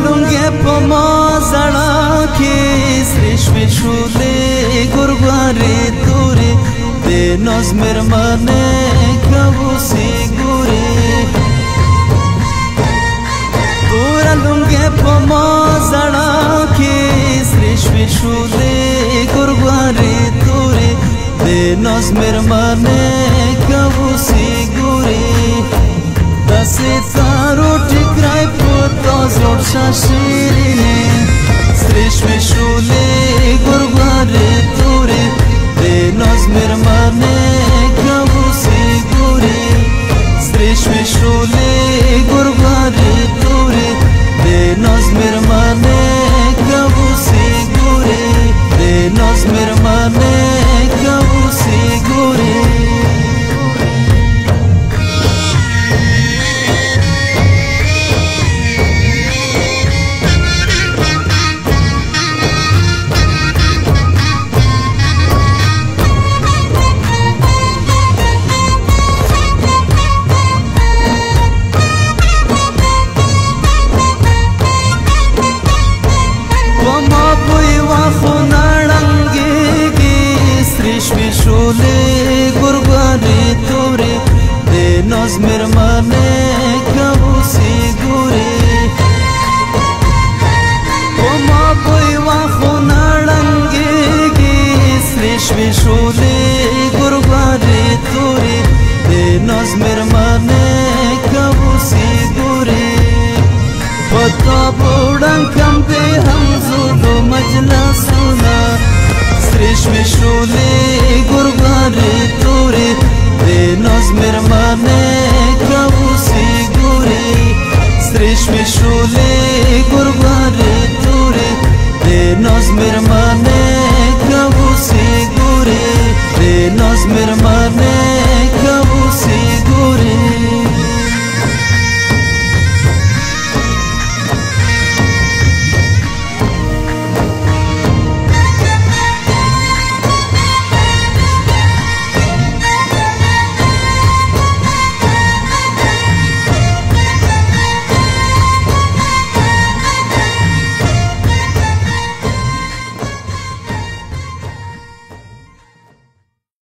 लुंगे पमा जड़ा के श्रेष्ठ शूले गुरगारे तोरे दे नजमेर माने कबू सी गुरे तोरा लुंगे पमा जड़ा के श्रेष्ठ शूले गुरगारे तोरे दे नजमेर माने कबू सी गुरे दसे तारो टिकराय पोता जोड़ शाशिरीने श्रेष्ठ शूले गुरगारे तोरे दे नजमेर माने कबू सी गुरे श्रेष्ठ शूले गुरगारे तोरे दे नजमेर माने कबू सी गुरे दे नजमेर माने कबू सी गुरे शूले गुरगारे तोरे दे नजमेर माने कबू सी गुरे ओमा बोईवा खुनाड़ंगे गे श्रेष्ठ शूले गुरगारे तोरे दे नजमेर माने कबू सी गुरे पता बोड़ं कम पे हम जुलो मजला सुना श्रेष्ठ शूले गुरगारे तोरे दे नजमेर माने कबू सी गुरे श्रेष्ठ शूले गुरगारे तोरे दे नजमेर माने कबू सी गुरे दे नजमेर माने